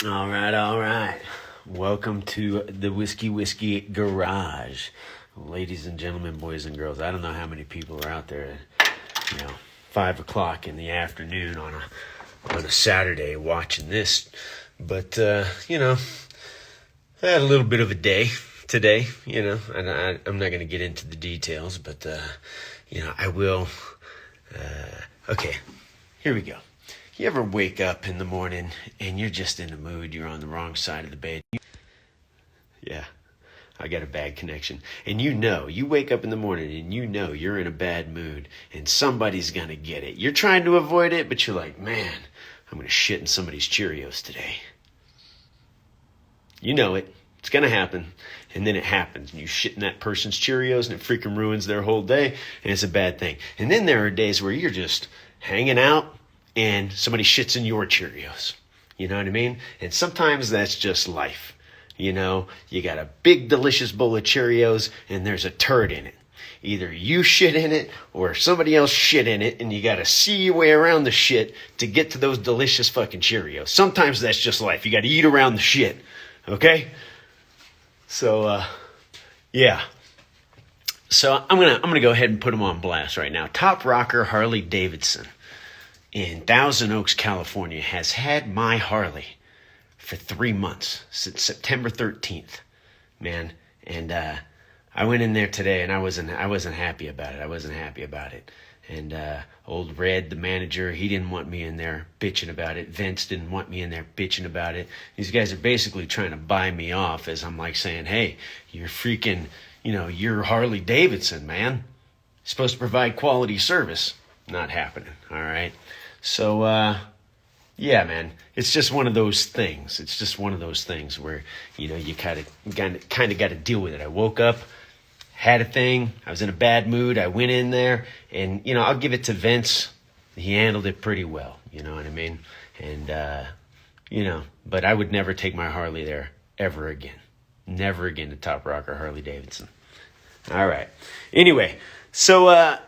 All right, all right. Welcome to the Whiskey Garage. Ladies and gentlemen, boys and girls, I don't know how many people are out there at, 5 o'clock in the afternoon on a Saturday watching this. But, I had a little bit of a day today, and I'm not going to get into the details, but, I will. Okay, here we go. You ever wake up in the morning and you're just in the mood, you're on the wrong side of the bed? Yeah, I got a bad connection. And you wake up in the morning and you're in a bad mood and somebody's going to get it. You're trying to avoid it, but you're like, man, I'm going to shit in somebody's Cheerios today. You know it. It's going to happen. And then it happens. And you shit in that person's Cheerios and it freaking ruins their whole day. And it's a bad thing. And then there are days where you're just hanging out and somebody shits in your Cheerios. You know what I mean? And sometimes that's just life. You got a big delicious bowl of Cheerios and there's a turd in it. Either you shit in it or somebody else shit in it, and you got to see your way around the shit to get to those delicious fucking Cheerios. Sometimes that's just life. You got to eat around the shit. Okay? So, yeah. So I'm gonna go ahead and put them on blast right now. Top rocker Harley Davidson in Thousand Oaks, California, has had my Harley for 3 months, since September 13th, man. And I went in there today, and I wasn't happy about it. And old Red, the manager, he didn't want me in there bitching about it. Vince didn't want me in there bitching about it. These guys are basically trying to buy me off as I'm like saying, hey, you're freaking, you're Harley Davidson, man. You're supposed to provide quality service. Not happening, all right? So, yeah, man, it's just one of those things. It's just one of those things where, you kind of got to deal with it. I woke up, had a thing. I was in a bad mood. I went in there, and, I'll give it to Vince. He handled it pretty well, you know what I mean? And, but I would never take my Harley there ever again. Never again to Top Rocker Harley Davidson. All right. Anyway, so,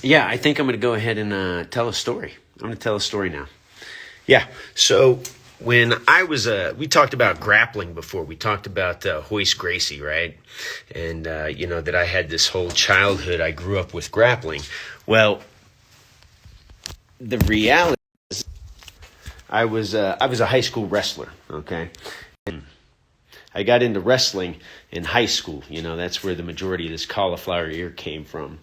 yeah, I think I'm going to go ahead and tell a story. I'm going to tell a story now. Yeah, so when I was, we talked about grappling before. We talked about Royce Gracie, right? And, that I had this whole childhood. I grew up with grappling. Well, the reality is I was a high school wrestler, okay? And I got into wrestling in high school. That's where the majority of this cauliflower ear came from.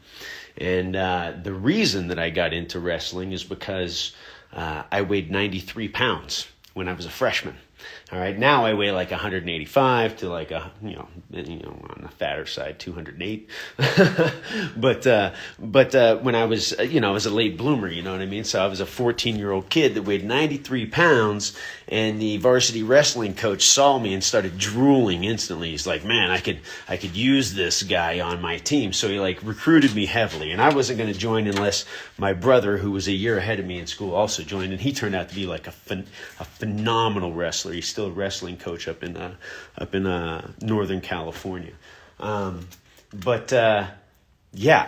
And the reason that I got into wrestling is because I weighed 93 pounds when I was a freshman. All right, now I weigh like 185 to like on the fatter side, 208. but when I was, I was a late bloomer, you know what I mean? So I was a 14-year-old kid that weighed 93 pounds, and the varsity wrestling coach saw me and started drooling instantly. He's like, man, I could use this guy on my team. So he recruited me heavily, and I wasn't going to join unless my brother, who was a year ahead of me in school, also joined, and he turned out to be like a phenomenal wrestler. He's still a wrestling coach up in Northern California. Yeah,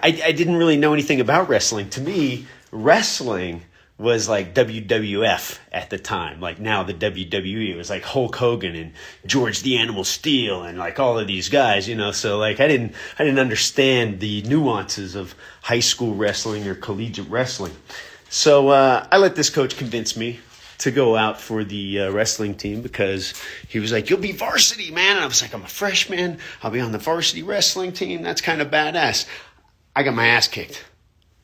I didn't really know anything about wrestling. To me, wrestling was like WWF at the time. Like now the WWE, it was like Hulk Hogan and George the Animal Steel and like all of these guys, So I didn't understand the nuances of high school wrestling or collegiate wrestling. So I let this coach convince me to go out for the wrestling team because he was like, you'll be varsity, man. And I was like, I'm a freshman. I'll be on the varsity wrestling team. That's kind of badass. I got my ass kicked.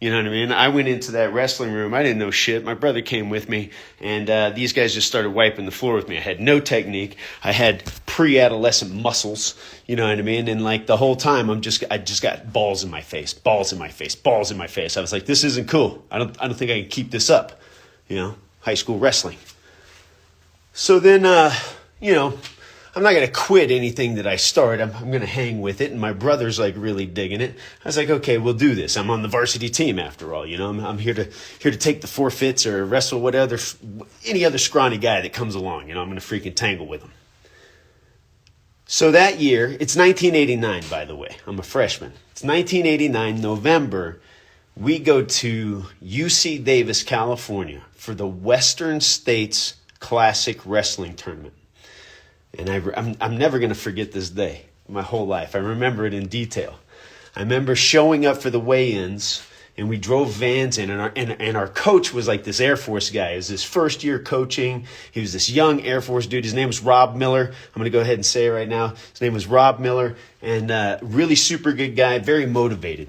You know what I mean? I went into that wrestling room. I didn't know shit. My brother came with me, and these guys just started wiping the floor with me. I had no technique. I had pre-adolescent muscles. You know what I mean? And the whole time, I just got balls in my face. I was like, this isn't cool. I don't think I can keep this up. High school wrestling. So then, I'm not going to quit anything that I start. I'm going to hang with it. And my brother's really digging it. I was like, okay, we'll do this. I'm on the varsity team after all. I'm here to take the forfeits or wrestle any other scrawny guy that comes along. I'm going to freaking tangle with him. So that year, it's 1989, by the way. I'm a freshman. It's 1989, November. We go to UC Davis, California for the Western States Classic wrestling tournament. And I'm never going to forget this day my whole life. I remember it in detail. I remember showing up for the weigh-ins, and we drove vans in, and our coach was like this Air Force guy. It was his first year coaching. He was this young Air Force dude. His name was Rob Miller. I'm going to go ahead and say it right now. His name was Rob Miller, and really super good guy, very motivated.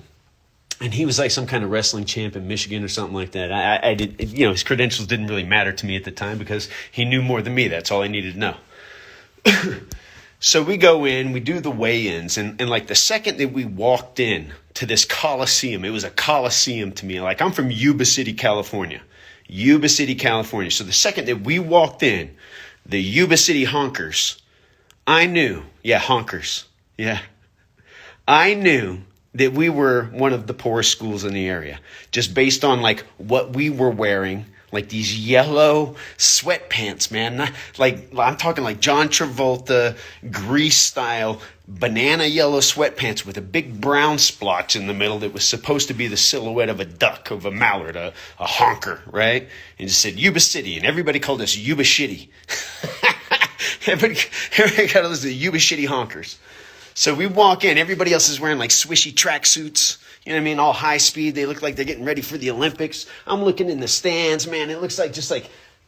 And he was like some kind of wrestling champ in Michigan or something like that. I did, his credentials didn't really matter to me at the time because he knew more than me. That's all I needed to know. So we go in, we do the weigh-ins, and like the second that we walked in to this Coliseum, it was a Coliseum to me. Like, I'm from Yuba City, California. Yuba City, California. So the second that we walked in, the Yuba City Honkers, I knew that we were one of the poorest schools in the area, just based on like what we were wearing. Like these yellow sweatpants, man. Like, I'm talking like John Travolta, Grease style, banana yellow sweatpants with a big brown splotch in the middle that was supposed to be the silhouette of a duck, of a mallard, a honker, right? And it said Yuba City, and everybody called us Yuba Shitty. everybody called us the Yuba Shitty Honkers. So we walk in, everybody else is wearing like swishy tracksuits. You know what I mean? All high speed. They look like they're getting ready for the Olympics. I'm looking in the stands, man. It looks like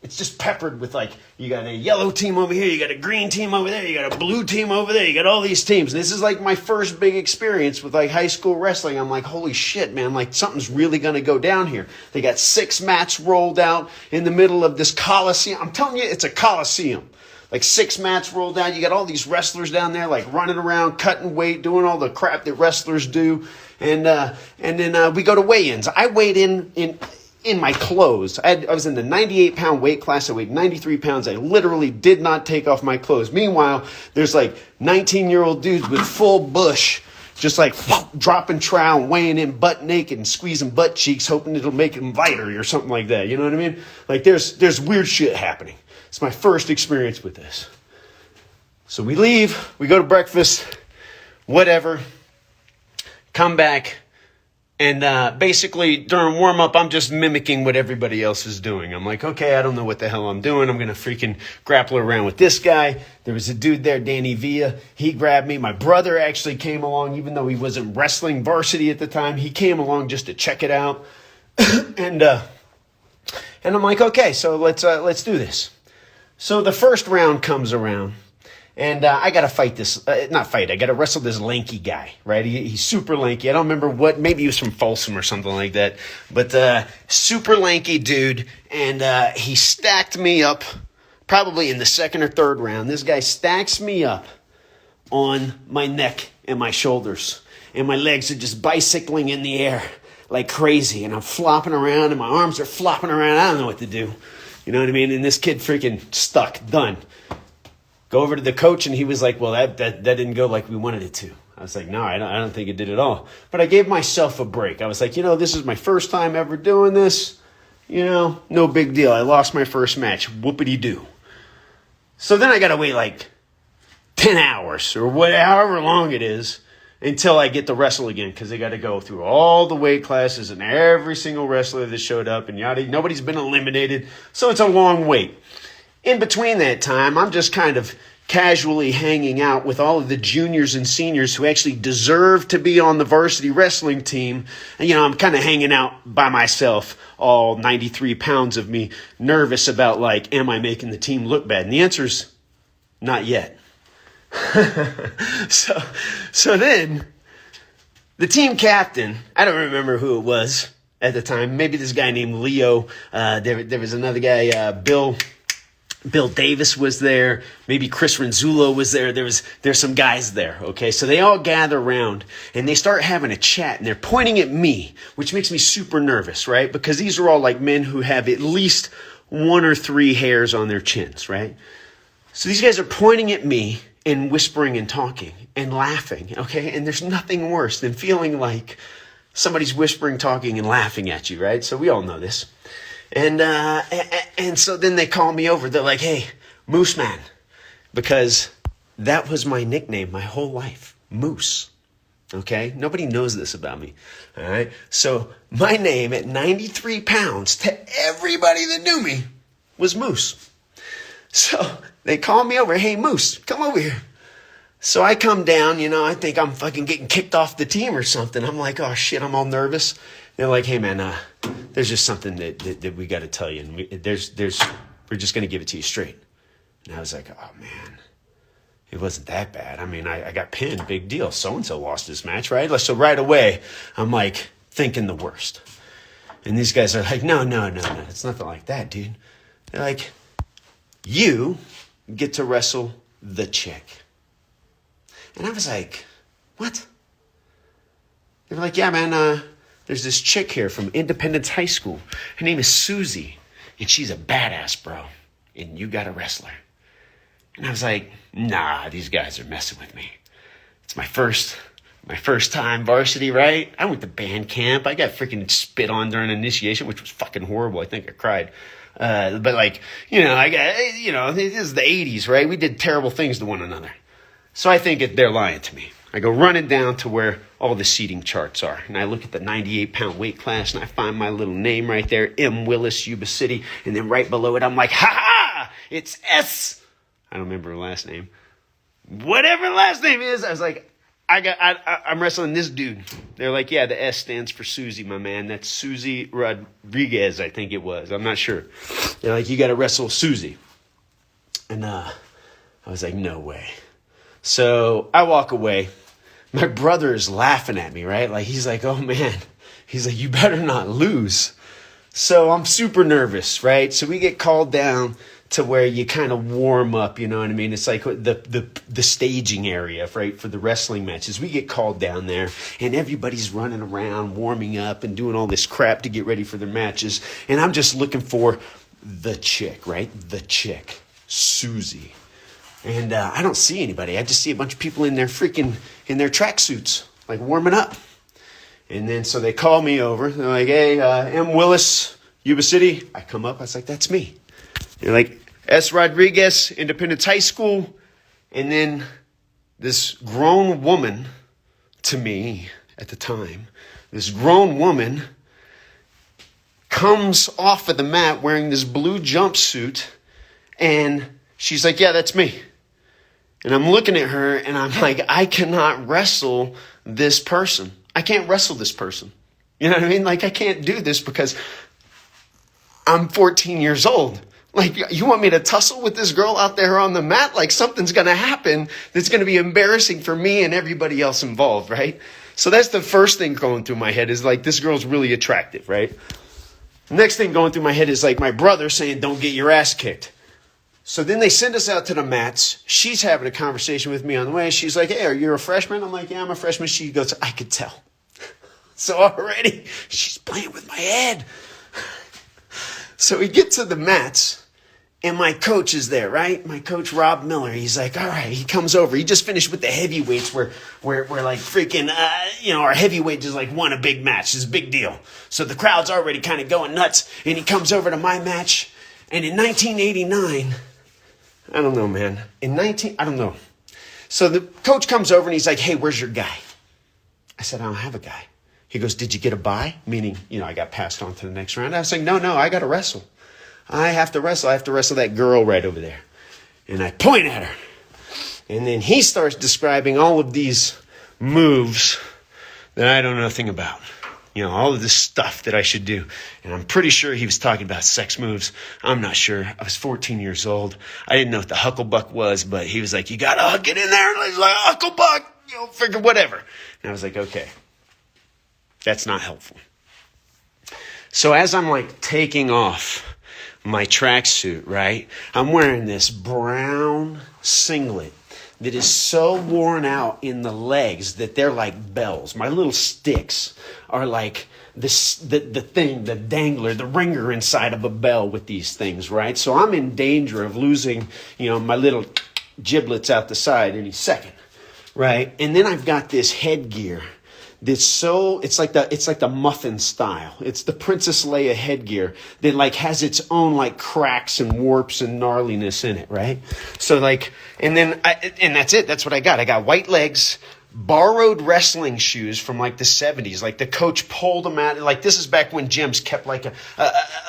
it's just peppered with like, you got a yellow team over here. You got a green team over there. You got a blue team over there. You got all these teams. And this is like my first big experience with like high school wrestling. I'm like, holy shit, man. Like something's really going to go down here. They got 6 mats rolled out in the middle of this Coliseum. I'm telling you, it's a Coliseum. Like 6 mats rolled out. You got all these wrestlers down there like running around, cutting weight, doing all the crap that wrestlers do. And then we go to weigh-ins. I weighed in my clothes. I was in the 98-pound weight class. I weighed 93 pounds. I literally did not take off my clothes. Meanwhile, there's like 19-year-old dudes with full bush, just like dropping trowel and weighing in butt naked and squeezing butt cheeks, hoping it'll make them lighter or something like that. You know what I mean? Like there's weird shit happening. It's my first experience with this. So we leave, we go to breakfast, whatever, come back, and basically during warm-up, I'm just mimicking what everybody else is doing. I'm like, okay, I don't know what the hell I'm doing. I'm going to freaking grapple around with this guy. There was a dude there, Danny Villa. He grabbed me. My brother actually came along, even though he wasn't wrestling varsity at the time. He came along just to check it out. And I'm like, okay, so let's do this. So the first round comes around, and I got to fight this, I got to wrestle this lanky guy, right? He's super lanky. I don't remember maybe he was from Folsom or something like that, but super lanky dude, and he stacked me up probably in the second or third round. This guy stacks me up on my neck and my shoulders, and my legs are just bicycling in the air like crazy, and I'm flopping around, and my arms are flopping around. I don't know what to do. You know what I mean? And this kid freaking stuck, done. Go over to the coach, and he was like, well, that didn't go like we wanted it to. I was like, no, I don't think it did at all. But I gave myself a break. I was like, this is my first time ever doing this. No big deal. I lost my first match. Whoopity-doo. So then I got to wait like 10 hours or however long it is until I get to wrestle again, because they got to go through all the weight classes and every single wrestler that showed up and yada. Nobody's been eliminated, so it's a long wait. In between that time, I'm just kind of casually hanging out with all of the juniors and seniors who actually deserve to be on the varsity wrestling team. And, I'm kind of hanging out by myself, all 93 pounds of me, nervous about, like, am I making the team look bad? And the answer's not yet. So then the team captain, I don't remember who it was at the time. Maybe this guy named Leo. There was another guy, Bill Davis was there. Maybe Chris Renzulo was there. There's some guys there. Okay. So they all gather around and they start having a chat, and they're pointing at me, which makes me super nervous, right? Because these are all like men who have at least 1 or 3 hairs on their chins, right? So these guys are pointing at me and whispering and talking and laughing, okay? And there's nothing worse than feeling like somebody's whispering, talking, and laughing at you, right? So we all know this. And so then they call me over. They're like, hey, Moose Man, because that was my nickname my whole life, Moose, okay? Nobody knows this about me, all right? So my name at 93 pounds to everybody that knew me was Moose. So they call me over. Hey, Moose, come over here. So I come down, I think I'm fucking getting kicked off the team or something. I'm like, oh shit, I'm all nervous. They're like, hey man, there's just something that we got to tell you. And we're just going to give it to you straight. And I was like, oh man, it wasn't that bad. I mean, I got pinned, big deal. So-and-so lost his match, right? So right away, I'm like thinking the worst. And these guys are like, no, it's nothing like that, dude. They're like, you get to wrestle the chick. And I was like, what? They were like, yeah, man, there's this chick here from Independence High School. Her name is Susie, and she's a badass, bro. And you got to wrestle her. And I was like, nah, these guys are messing with me. It's my first time varsity, right? I went to band camp. I got freaking spit on during initiation, which was fucking horrible. I think I cried. But like, this is the 80s, right? We did terrible things to one another. So I think they're lying to me. I go running down to where all the seating charts are. And I look at the 98-pound weight class, and I find my little name right there, M. Willis, Yuba City. And then right below it, I'm like, ha-ha! It's S. I don't remember her last name. Whatever her last name is, I was like, I'm wrestling this dude. They're like, yeah, the S stands for Susie, my man. That's Susie Rodriguez, I think it was. I'm not sure. They're like, you got to wrestle Susie. And I was like, no way. So I walk away. My brother is laughing at me, right? Like, he's like, oh man. He's like, you better not lose. So I'm super nervous, right? So we get called down to where you kind of warm up, you know what I mean? It's like the staging area, right, for the wrestling matches. We get called down there, and everybody's running around, warming up, and doing all this crap to get ready for their matches. And I'm just looking for the chick, right? The chick, Susie. And I don't see anybody. I just see a bunch of people in their tracksuits, like warming up. And then so they call me over. They're like, hey, M. Willis, Yuba City. I come up. I was like, that's me. They're like, S. Rodriguez, Independence High School. And then this grown woman, to me at the time, this grown woman comes off of the mat wearing this blue jumpsuit. And she's like, yeah, that's me. And I'm looking at her and I'm like, I cannot wrestle this person. I can't wrestle this person. You know what I mean? Like, I can't do this because I'm 14 years old. Like, you want me to tussle with this girl out there on the mat? Like, something's going to happen that's going to be embarrassing for me and everybody else involved, right? So that's the first thing going through my head is like, this girl's really attractive, right? The next thing going through my head is like my brother saying, don't get your ass kicked. So then they send us out to the mats. She's having a conversation with me on the way. She's like, hey, are you a freshman? I'm like, yeah, I'm a freshman. She goes, I could tell. So already she's playing with my head. So we get to the mats and my coach is there, right? My coach, Rob Miller. He's like, all right, he comes over. He just finished with the heavyweights where like freaking, our heavyweight just like won a big match. It's a big deal. So the crowd's already kind of going nuts. And he comes over to my match. And in 1989, I don't know, man. I don't know. So the coach comes over and he's like, hey, where's your guy? I said, I don't have a guy. He goes, did you get a bye? Meaning, I got passed on to the next round. I was like, no, I got to wrestle. I have to wrestle. I have to wrestle that girl right over there. And I point at her. And then he starts describing all of these moves that I don't know nothing about. All of this stuff that I should do. And I'm pretty sure he was talking about sex moves. I'm not sure. I was 14 years old. I didn't know what the hucklebuck was, but he was like, you got to huck it in there. And he's like, hucklebuck, figure whatever. And I was like, okay, that's not helpful. So as I'm like taking off my tracksuit, right, I'm wearing this brown singlet that is so worn out in the legs that they're like bells. My little sticks are like the thing, the dangler, the ringer inside of a bell with these things, right? So I'm in danger of losing, my little giblets out the side any second, right? And then I've got this headgear it's like the muffin style. It's the Princess Leia headgear that like has its own like cracks and warps and gnarliness in it, right? So like, and that's it. That's what I got. I got white legs, borrowed wrestling shoes from like the 70s. Like the coach pulled them out. Like this is back when gyms kept like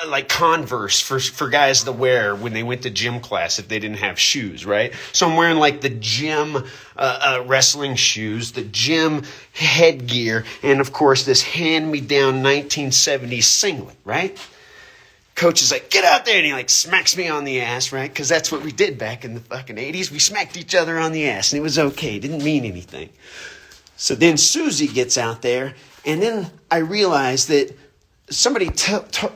like Converse for guys to wear when they went to gym class if they didn't have shoes, right? So I'm wearing like the gym wrestling shoes, the gym headgear, and of course this hand-me-down 1970s singlet, right? Coach is like, get out there, and he like smacks me on the ass, right? Because that's what we did back in the fucking 80s. We smacked each other on the ass, and it was okay. It didn't mean anything. So then Susie gets out there, and then I realized that somebody,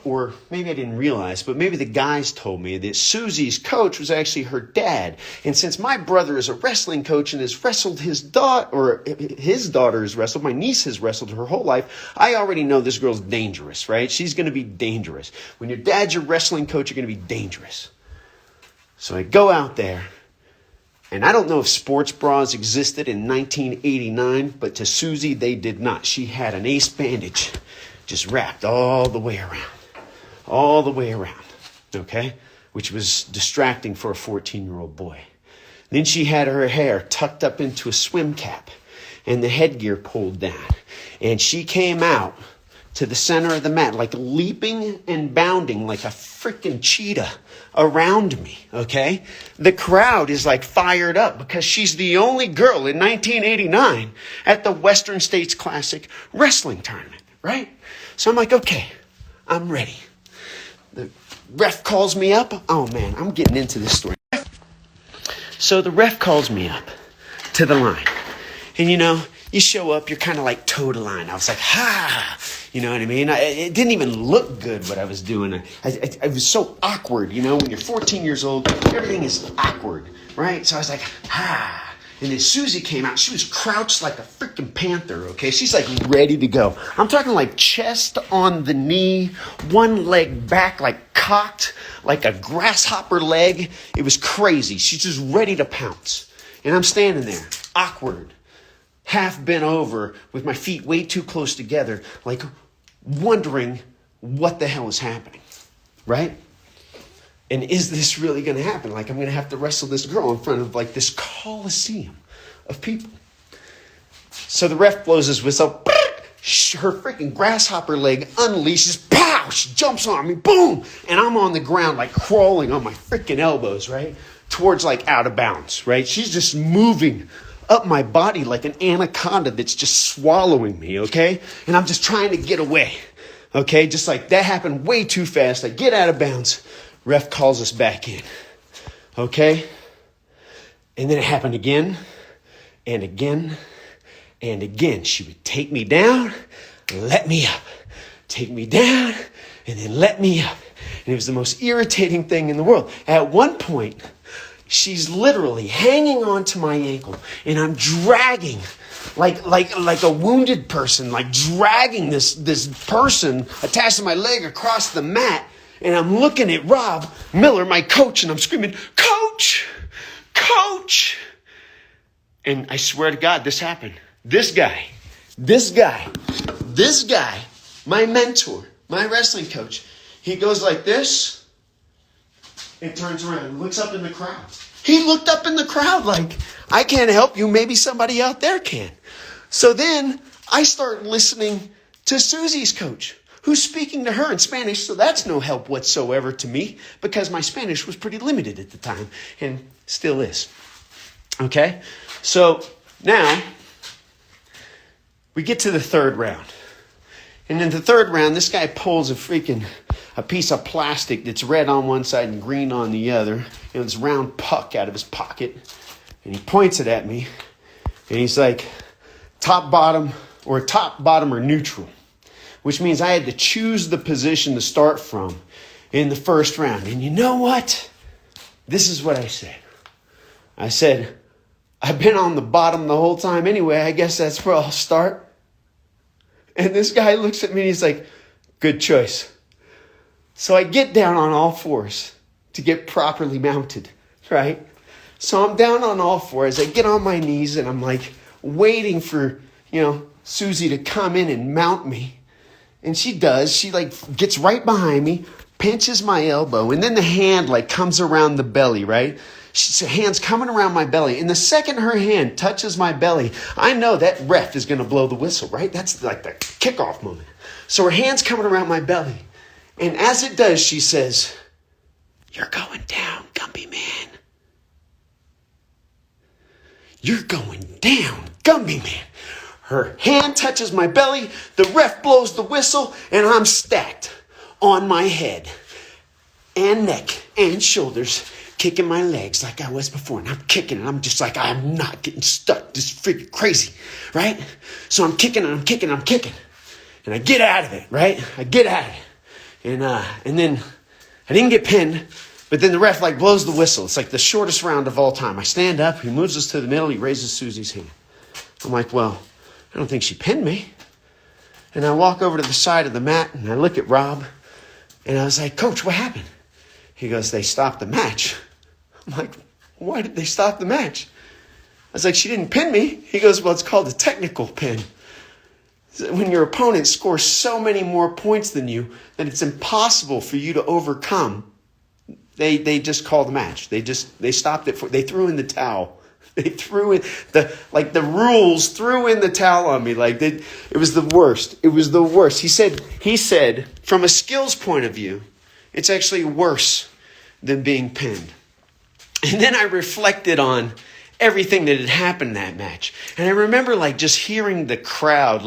or maybe I didn't realize, but maybe the guys told me that Susie's coach was actually her dad. And since my brother is a wrestling coach and has wrestled his daughter, or his daughter has wrestled, my niece has wrestled her whole life, I already know this girl's dangerous, right? She's going to be dangerous. When your dad's your wrestling coach, you're going to be dangerous. So I go out there, and I don't know if sports bras existed in 1989, but to Susie, they did not. She had an ace bandage just wrapped all the way around, okay? Which was distracting for a 14-year-old boy. Then she had her hair tucked up into a swim cap and the headgear pulled down. And she came out to the center of the mat, like leaping and bounding like a freaking cheetah around me, okay? The crowd is like fired up because she's the only girl in 1989 at the Western States Classic Wrestling Tournament, right? So I'm like, okay, I'm ready. The ref calls me up. Oh, man, I'm getting into this story. So the ref calls me up to the line. And, you know, you show up, you're kind of like toe to line. I was like, ha! You know what I mean? It didn't even look good what I was doing. I was so awkward, you know? When you're 14 years old, everything is awkward, right? So I was like, ha! And then Susie came out. She was crouched like a freaking panther, okay? She's like ready to go. I'm talking like chest on the knee, one leg back like cocked, like a grasshopper leg. It was crazy. She's just ready to pounce. And I'm standing there, awkward, half bent over with my feet way too close together, like wondering what the hell is happening, right? And is this really going to happen? Like, I'm going to have to wrestle this girl in front of, like, this coliseum of people. So the ref blows his whistle. Her freaking grasshopper leg unleashes. Pow! She jumps on me. Boom! And I'm on the ground, like, crawling on my freaking elbows, right? Towards, like, out of bounds, right? She's just moving up my body like an anaconda that's just swallowing me, okay? And I'm just trying to get away, okay? Just like that happened way too fast. I get out of bounds. Ref calls us back in, okay? And then it happened again and again and again. She would take me down, let me up. Take me down, and then let me up. And it was the most irritating thing in the world. At one point, she's literally hanging onto my ankle, and I'm dragging like a wounded person, like dragging this person attached to my leg across the mat. And I'm looking at Rob Miller, my coach, and I'm screaming, Coach! Coach! And I swear to God, this happened. This guy, my mentor, my wrestling coach, he goes like this and turns around and looks up in the crowd. He looked up in the crowd like, I can't help you, maybe somebody out there can. So then I start listening to Susie's coach, who's speaking to her in Spanish, so that's no help whatsoever to me because my Spanish was pretty limited at the time and still is. Okay? So now we get to the third round. And in the third round, this guy pulls a piece of plastic that's red on one side and green on the other, and this round puck out of his pocket, and he points it at me, and he's like, top, bottom, or neutral. Which means I had to choose the position to start from in the first round. And you know what? This is what I said. I said, I've been on the bottom the whole time anyway. I guess that's where I'll start. And this guy looks at me and he's like, good choice. So I get down on all fours to get properly mounted, right? So I'm down on all fours. I get on my knees and I'm like waiting for, Susie to come in and mount me. And she does. She like gets right behind me, pinches my elbow, and then the hand like comes around the belly, right? Her hand's coming around my belly. And the second her hand touches my belly, I know that ref is going to blow the whistle, right? That's like the kickoff moment. So her hand's coming around my belly. And as it does, she says, "You're going down, Gumby man. You're going down, Gumby man." Her hand touches my belly, the ref blows the whistle, and I'm stacked on my head and neck and shoulders, kicking my legs like I was before. And I'm kicking, and I'm just like, I'm not getting stuck. This is freaking crazy, right? So I'm kicking, and I'm kicking, and I'm kicking. And I get out of it, right? I get out of it. And then I didn't get pinned, but then the ref like blows the whistle. It's like the shortest round of all time. I stand up, he moves us to the middle, he raises Susie's hand. I'm like, well, I don't think she pinned me. And I walk over to the side of the mat, and I look at Rob, and I was like, "Coach, what happened?" He goes, "They stopped the match." I'm like, "Why did they stop the match?" I was like, "She didn't pin me." He goes, "Well, it's called a technical pin. When your opponent scores so many more points than you that it's impossible for you to overcome, they just called the match. They stopped it. They threw in the towel. They threw in the rules threw in the towel on me. It was the worst. It was the worst. He said, from a skills point of view, it's actually worse than being pinned. And then I reflected on everything that had happened in that match. And I remember just hearing the crowd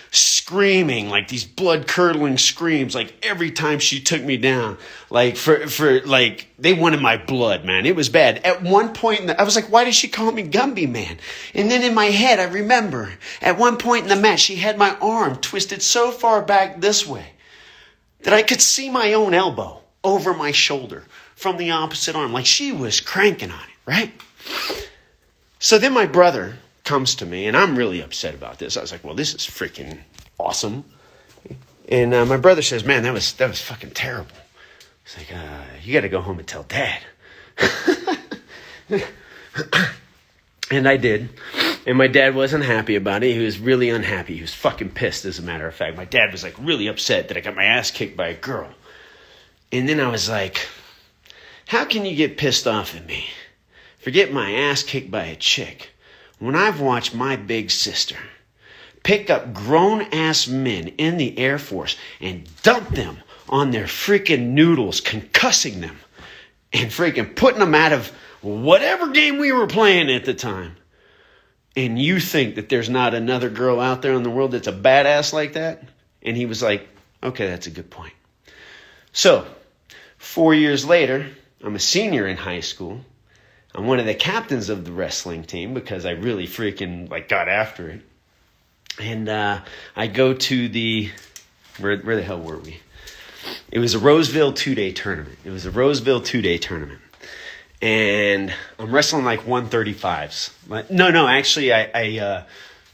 screaming, these blood-curdling screams, every time she took me down. They wanted my blood, man. It was bad. At one point, I was like, why did she call me Gumby Man? And then in my head, I remember, at one point in the match, she had my arm twisted so far back this way that I could see my own elbow over my shoulder from the opposite arm. She was cranking on it, right? So then my brother comes to me, and I'm really upset about this. I was like, well, this is freaking awesome. And my brother says, "Man, that was fucking terrible." He's like, "You got to go home and tell Dad." And I did. And my dad wasn't happy about it. He was really unhappy. He was fucking pissed, as a matter of fact. My dad was really upset that I got my ass kicked by a girl. And then I was like, how can you get pissed off at me for getting my ass kicked by a chick when I've watched my big sister pick up grown-ass men in the Air Force and dump them on their freaking noodles, concussing them, and freaking putting them out of whatever game we were playing at the time? And you think that there's not another girl out there in the world that's a badass like that? And he was like, okay, that's a good point. So, 4 years later, I'm a senior in high school. I'm one of the captains of the wrestling team because I really freaking got after it. And I go to the, where the hell were we? It was a Roseville 2-day tournament. And I'm wrestling 135s. No, actually there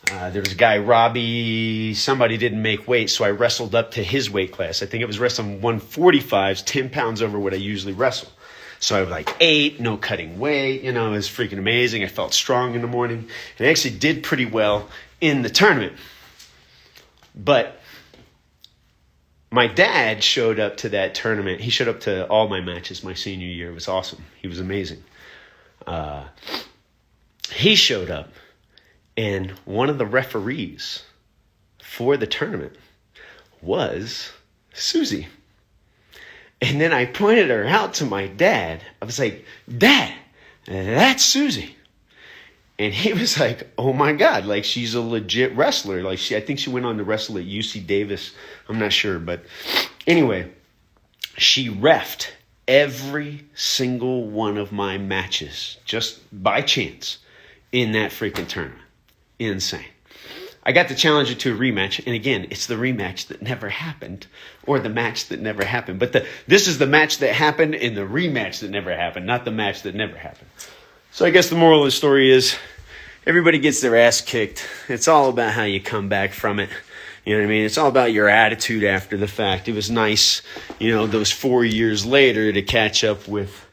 was a guy, Robbie, somebody didn't make weight, so I wrestled up to his weight class. I think it was wrestling 145s, 10 pounds over what I usually wrestle. So I was 8, no cutting weight, it was freaking amazing. I felt strong in the morning, and I actually did pretty well in the tournament. But my dad showed up to that tournament. He showed up to all my matches my senior year. It was awesome. He was amazing. He showed up, and one of the referees for the tournament was Susie. And then I pointed her out to my dad. I was like, "Dad, that's Susie." And he was like, "Oh my God, she's a legit wrestler. I think she went on to wrestle at UC Davis. I'm not sure." But anyway, she reffed every single one of my matches just by chance in that freaking tournament. Insane. I got to challenge her to a rematch. And again, it's the rematch that never happened, or the match that never happened. But this is the match that happened and the rematch that never happened, not the match that never happened. So I guess the moral of the story is everybody gets their ass kicked. It's all about how you come back from it. You know what I mean? It's all about your attitude after the fact. It was nice, those 4 years later to catch up with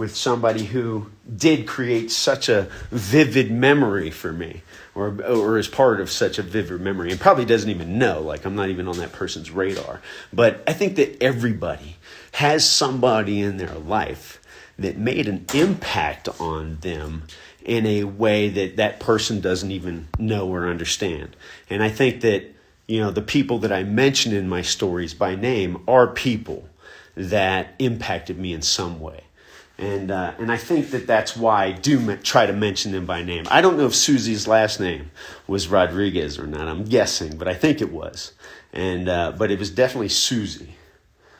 somebody who did create such a vivid memory for me, or is part of such a vivid memory, and probably doesn't even know. I'm not even on that person's radar. But I think that everybody has somebody in their life that made an impact on them in a way that that person doesn't even know or understand. And I think that, the people that I mention in my stories by name are people that impacted me in some way. And I think that that's why I do try to mention them by name. I don't know if Susie's last name was Rodriguez or not. I'm guessing, but I think it was. And but it was definitely Susie.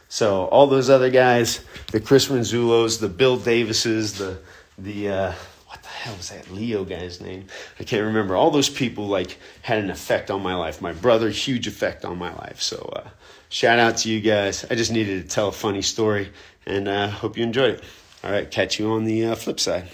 So all those other guys, the Chris Ronzullos, the Bill Davises, the what the hell was that Leo guy's name? I can't remember. All those people had an effect on my life. My brother, huge effect on my life. So shout out to you guys. I just needed to tell a funny story, and hope you enjoyed it. All right, catch you on the flip side.